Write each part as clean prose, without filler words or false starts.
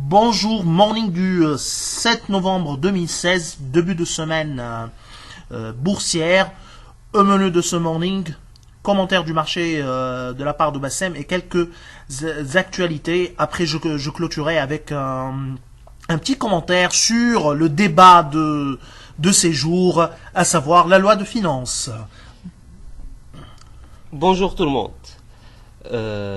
Bonjour, morning du 7 novembre 2016, début de semaine boursière. Au menu de ce morning, commentaire du marché de la part de Bassem et quelques actualités. Après, je clôturerai avec un petit commentaire sur le débat de ces jours, à savoir la loi de finances. Bonjour tout le monde.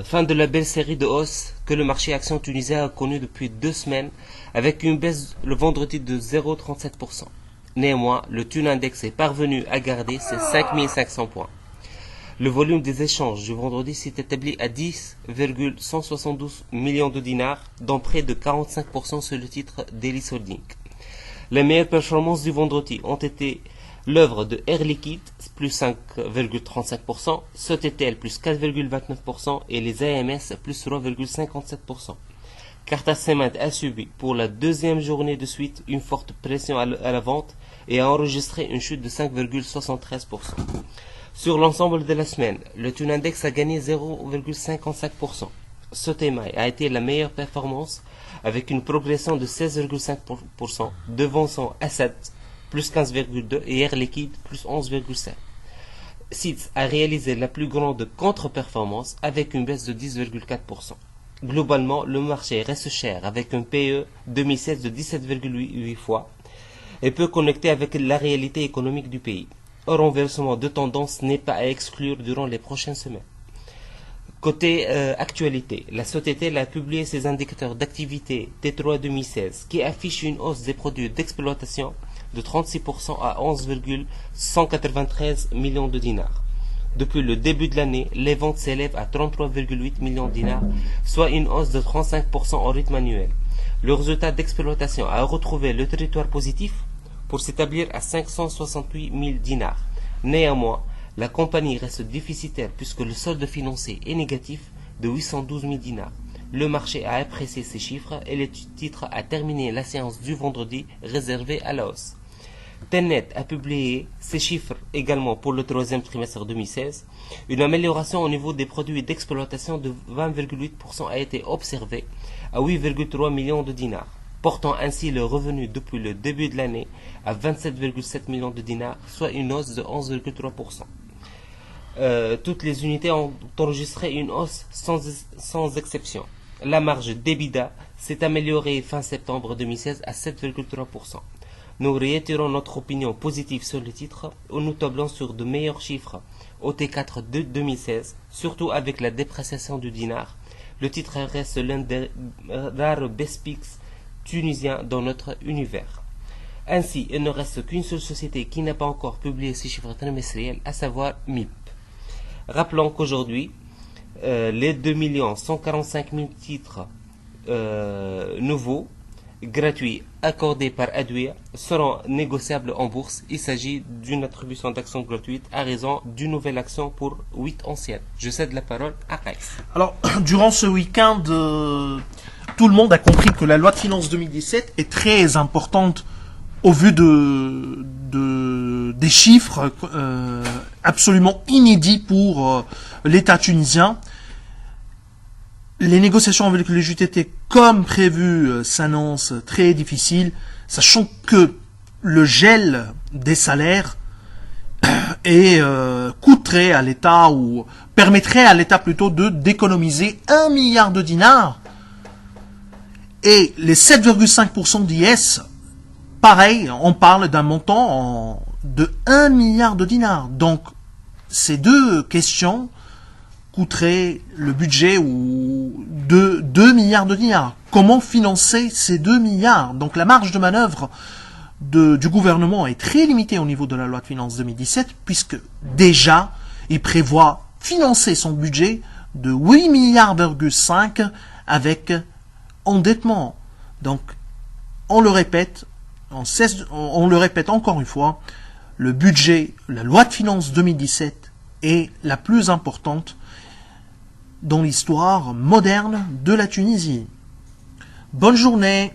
Fin de la belle série de hausses que le marché action tunisien a connu depuis 2 semaines avec une baisse le vendredi de 0,37%. Néanmoins, le Tun Index est parvenu à garder ses 5500 points. Le volume des échanges du vendredi s'est établi à 10,172 millions de dinars, dont près de 45% sur le titre Daily Holding. Les meilleures performances du vendredi ont été l'œuvre de Air Liquide, plus 5,35%, Sotetel, plus 4,29% et les AMS, plus 3,57%. Carta Cement a subi pour la deuxième journée de suite une forte pression à la vente et a enregistré une chute de 5,73%. Sur l'ensemble de la semaine, le Tun Index a gagné 0,55%. Sotemai a été la meilleure performance avec une progression de 16,5%, devançant Assad, plus 15,2 et Air Liquide, plus 11,7. SITS a réalisé la plus grande contre-performance avec une baisse de 10,4%. Globalement, le marché reste cher avec un PE 2016 de 17,8 fois et peu connecté avec la réalité économique du pays. Un renversement de tendance n'est pas à exclure durant les prochaines semaines. Côté actualité, la société a publié ses indicateurs d'activité T3 2016 qui affichent une hausse des produits d'exploitation de 36% à 11,193 millions de dinars. Depuis le début de l'année, les ventes s'élèvent à 33,8 millions de dinars, soit une hausse de 35% en rythme annuel. Le résultat d'exploitation a retrouvé le territoire positif pour s'établir à 568 000 dinars. Néanmoins, la compagnie reste déficitaire puisque le solde financier est négatif de 812 000 dinars. Le marché a apprécié ces chiffres et le titre a terminé la séance du vendredi réservée à la hausse. Telnet a publié ces chiffres également pour le troisième trimestre 2016. Une amélioration au niveau des produits d'exploitation de 20,8% a été observée à 8,3 millions de dinars, portant ainsi le revenu depuis le début de l'année à 27,7 millions de dinars, soit une hausse de 11,3%. Toutes les unités ont enregistré une hausse sans exception. La marge d'EBITDA s'est améliorée fin septembre 2016 à 7,3%. Nous réitérons notre opinion positive sur le titre où nous tablons sur de meilleurs chiffres au T4 de 2016, surtout avec la dépréciation du dinar. Le titre reste l'un des rares best picks tunisiens dans notre univers. Ainsi, il ne reste qu'une seule société qui n'a pas encore publié ses chiffres trimestriels, à savoir MIP. Rappelons qu'aujourd'hui, les 2 145 000 titres nouveaux, gratuits, accordés par Adouia, seront négociables en bourse. Il s'agit d'une attribution d'actions gratuites à raison d'une nouvelle action pour 8 anciennes. Je cède la parole à Rex. Alors, durant ce week-end, tout le monde a compris que la loi de finances 2017 est très importante au vu des chiffres absolument inédits pour l'État tunisien. Les négociations avec le JTT, comme prévu, s'annoncent très difficiles, sachant que le gel des salaires coûterait à l'État, ou permettrait à l'État plutôt d'économiser 1 milliard de dinars. Et les 7,5% d'IS, pareil, on parle d'un montant de 1 milliard de dinars. Donc, ces deux questions coûterait le budget de 2 milliards de dinars. Comment financer ces 2 milliards? Donc la marge de manœuvre du gouvernement est très limitée au niveau de la loi de finances 2017, puisque déjà, il prévoit financer son budget de 8 milliards,5 avec endettement. Donc, on le répète encore une fois, le budget, la loi de finances 2017 est la plus importante dans l'histoire moderne de la Tunisie. Bonne journée.